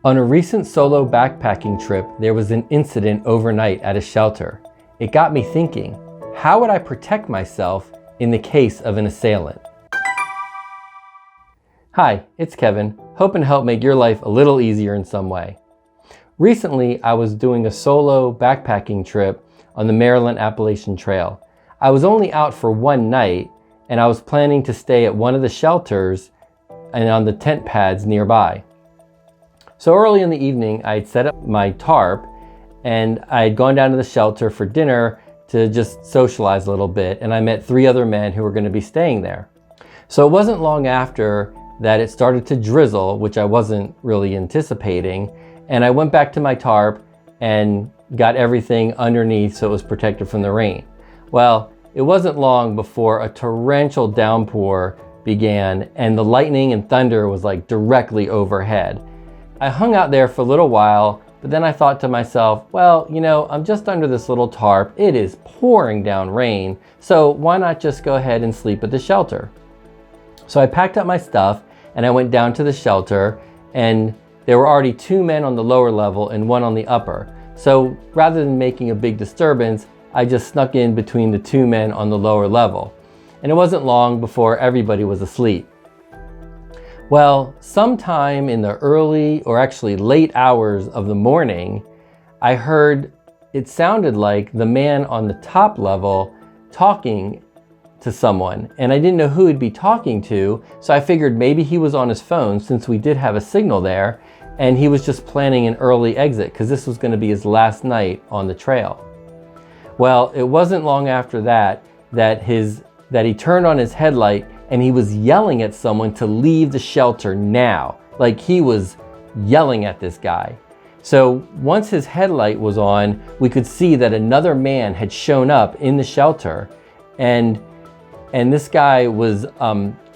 On a recent solo backpacking trip, there was an incident overnight at a shelter. It got me thinking, how would I protect myself in the case of an assailant? Hi, it's Kevin, hoping to help make your life a little easier in some way. Recently, I was doing a solo backpacking trip on the Maryland Appalachian Trail. I was only out for one night, and I was planning to stay at one of the shelters and on the tent pads nearby. So early in the evening, I had set up my tarp and I had gone down to the shelter for dinner to just socialize a little bit, and I met 3 other men who were going to be staying there. So it wasn't long after that it started to drizzle, which I wasn't really anticipating, and I went back to my tarp and got everything underneath so it was protected from the rain. Well, it wasn't long before a torrential downpour began and the lightning and thunder was like directly overhead. I hung out there for a little while, but then I thought to myself, well, I'm just under this little tarp. It is pouring down rain, so why not just go ahead and sleep at the shelter? So I packed up my stuff and I went down to the shelter, and there were already 2 men on the lower level and 1 on the upper. So rather than making a big disturbance, I just snuck in between the 2 men on the lower level. And it wasn't long before everybody was asleep. Well, sometime in the early or actually late hours of the morning, I heard it sounded like the man on the top level talking to someone, and I didn't know who he'd be talking to, so I figured maybe he was on his phone since we did have a signal there, and he was just planning an early exit because this was going to be his last night on the trail. Well, it wasn't long after that he turned on his headlight and he was yelling at someone to leave the shelter now. Like he was yelling at this guy. So once his headlight was on, we could see that another man had shown up in the shelter, and this guy was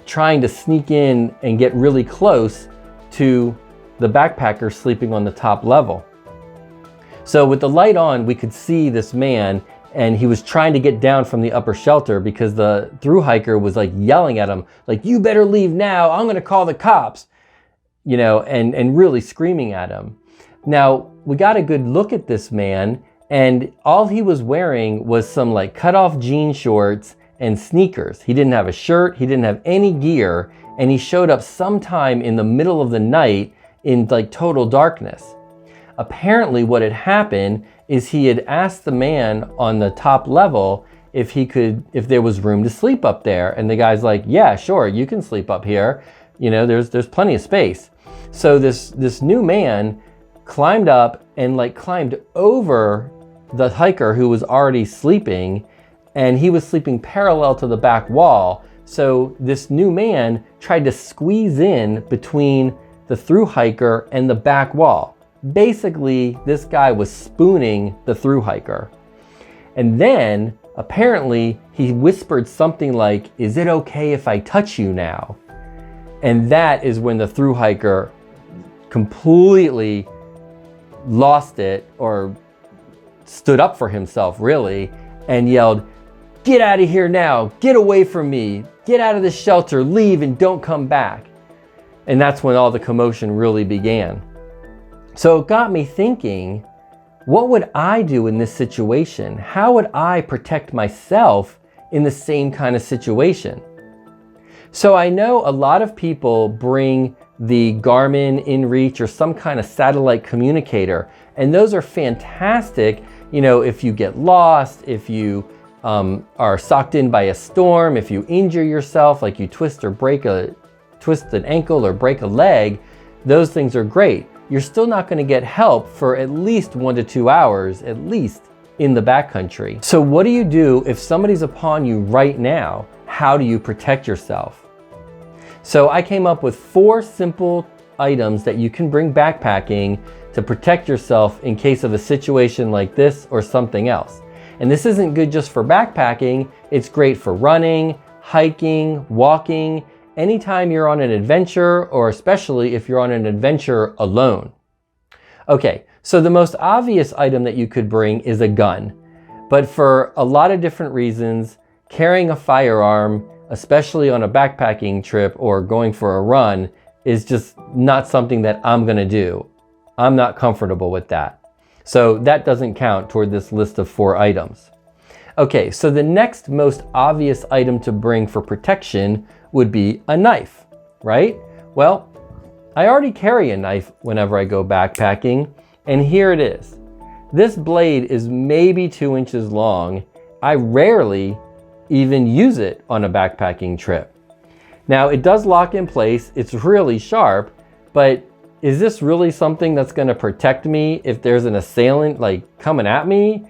trying to sneak in and get really close to the backpacker sleeping on the top level. So with the light on, we could see this man, and he was trying to get down from the upper shelter because the thru hiker was like yelling at him, like, "You better leave now, I'm gonna call the cops," and really screaming at him. Now, we got a good look at this man, and all he was wearing was some like cut off jean shorts and sneakers. He didn't have a shirt, he didn't have any gear, and he showed up sometime in the middle of the night in like total darkness. Apparently what had happened is he had asked the man on the top level if there was room to sleep up there. And the guy's like, "Yeah, sure, you can sleep up here. There's plenty of space." So this new man climbed up and climbed over the hiker who was already sleeping, and he was sleeping parallel to the back wall. So this new man tried to squeeze in between the thru hiker and the back wall. Basically, this guy was spooning the thru hiker. And then, apparently, he whispered something like, "Is it okay if I touch you now?" And that is when the thru hiker completely lost it, or stood up for himself, really, and yelled, "Get out of here now! Get away from me! Get out of the shelter! Leave and don't come back!" And that's when all the commotion really began. So it got me thinking, what would I do in this situation? How would I protect myself in the same kind of situation? So I know a lot of people bring the Garmin InReach or some kind of satellite communicator, and those are fantastic, if you get lost, if you are sucked in by a storm, if you injure yourself, like you twist an ankle or break a leg, those things are great. You're still not going to get help for at least 1 to 2 hours, at least in the backcountry. So what do you do if somebody's upon you right now? How do you protect yourself? So I came up with 4 simple items that you can bring backpacking to protect yourself in case of a situation like this or something else. And this isn't good just for backpacking, it's great for running, hiking, walking, anytime you're on an adventure, or especially if you're on an adventure alone. Okay, so the most obvious item that you could bring is a gun. But for a lot of different reasons, carrying a firearm, especially on a backpacking trip or going for a run, is just not something that I'm gonna do. I'm not comfortable with that. So that doesn't count toward this list of 4 items. Okay, so the next most obvious item to bring for protection would be a knife, right? Well, I already carry a knife whenever I go backpacking, and here it is. This blade is maybe 2 inches long. I rarely even use it on a backpacking trip. Now, it does lock in place, it's really sharp, but is this really something that's gonna protect me if there's an assailant like coming at me?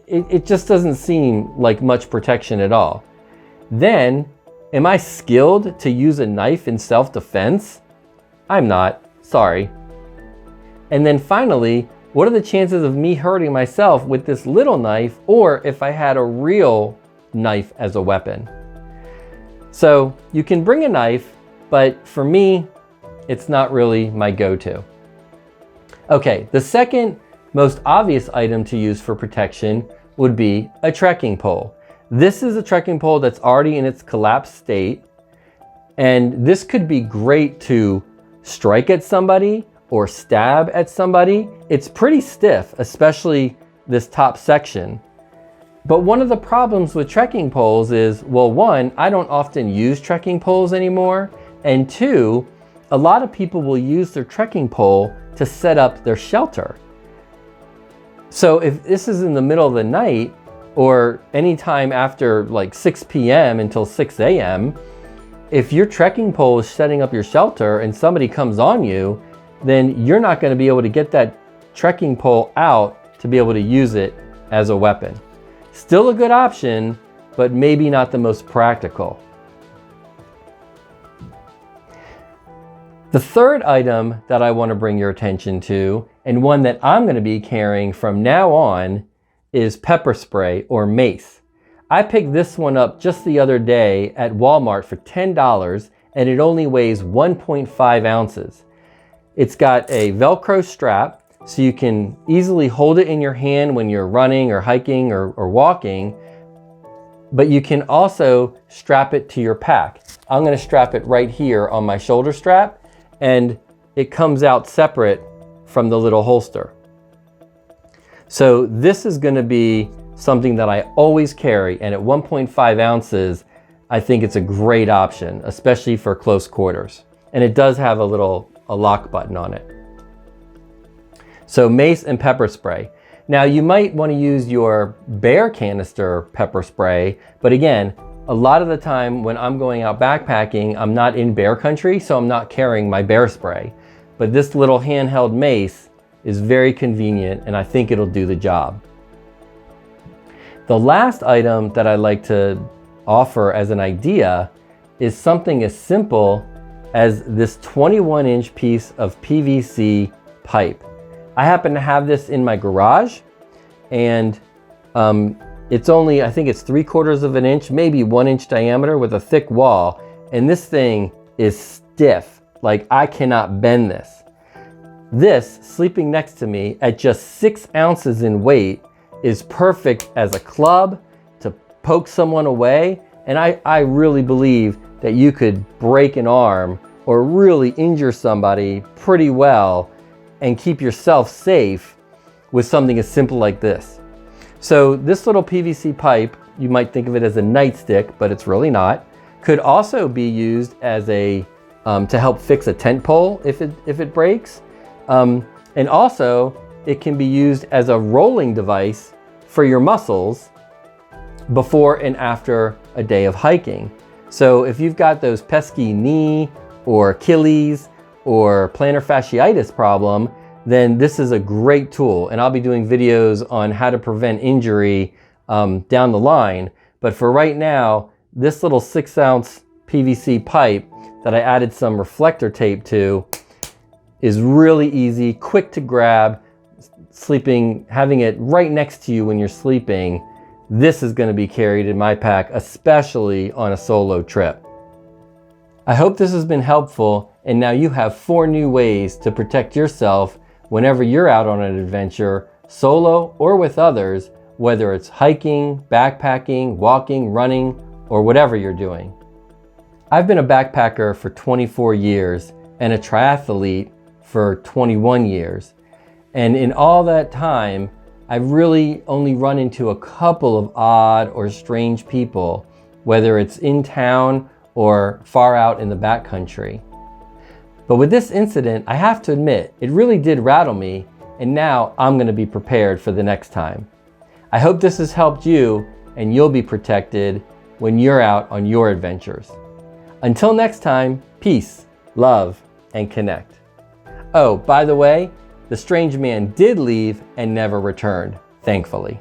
It just doesn't seem like much protection at all. Then, am I skilled to use a knife in self-defense? I'm not, sorry. And then finally, what are the chances of me hurting myself with this little knife, or if I had a real knife as a weapon? So you can bring a knife, but for me, it's not really my go-to. Okay, the second most obvious item to use for protection would be a trekking pole. This is a trekking pole that's already in its collapsed state, and this could be great to strike at somebody or stab at somebody. It's pretty stiff, especially this top section. But one of the problems with trekking poles is, well, one, I don't often use trekking poles anymore, and two, a lot of people will use their trekking pole to set up their shelter. So if this is in the middle of the night or anytime after like 6 p.m. until 6 a.m., if your trekking pole is setting up your shelter and somebody comes on you, then you're not going to be able to get that trekking pole out to be able to use it as a weapon. Still a good option, but maybe not the most practical. The third item that I want to bring your attention to, and one that I'm going to be carrying from now on, is pepper spray or mace. I picked this one up just the other day at Walmart for $10, and it only weighs 1.5 ounces. It's got a Velcro strap, so you can easily hold it in your hand when you're running or hiking or walking, but you can also strap it to your pack. I'm going to strap it right here on my shoulder strap, and it comes out separate from the little holster. So this is going to be something that I always carry, and at 1.5 ounces, I think it's a great option, especially for close quarters. And it does have a lock button on it. So mace and pepper spray. Now you might want to use your bear canister pepper spray, but again, a lot of the time when I'm going out backpacking, I'm not in bear country, so I'm not carrying my bear spray. But this little handheld mace is very convenient, and I think it'll do the job. The last item that I like to offer as an idea is something as simple as this 21-inch piece of PVC pipe. I happen to have this in my garage, and it's only, I think it's 3/4 of an inch, maybe 1 inch diameter with a thick wall. And this thing is stiff. Like, I cannot bend this. This, sleeping next to me at just 6 ounces in weight, is perfect as a club to poke someone away. And I really believe that you could break an arm or really injure somebody pretty well and keep yourself safe with something as simple like this. So this little PVC pipe, you might think of it as a nightstick, but it's really not, could also be used as a to help fix a tent pole if it breaks. And also it can be used as a rolling device for your muscles before and after a day of hiking. So if you've got those pesky knee or Achilles or plantar fasciitis problem, then this is a great tool. And I'll be doing videos on how to prevent injury down the line. But for right now, this little 6-ounce PVC pipe that I added some reflector tape to is really easy, quick to grab, having it right next to you when you're sleeping. This is going to be carried in my pack, especially on a solo trip. I hope this has been helpful, and now you have 4 new ways to protect yourself whenever you're out on an adventure, solo or with others, whether it's hiking, backpacking, walking, running, or whatever you're doing. I've been a backpacker for 24 years and a triathlete for 21 years. And in all that time, I've really only run into a couple of odd or strange people, whether it's in town or far out in the backcountry. But with this incident, I have to admit, it really did rattle me, and now I'm going to be prepared for the next time. I hope this has helped you and you'll be protected when you're out on your adventures. Until next time, peace, love, and connect. Oh, by the way, the strange man did leave and never returned, thankfully.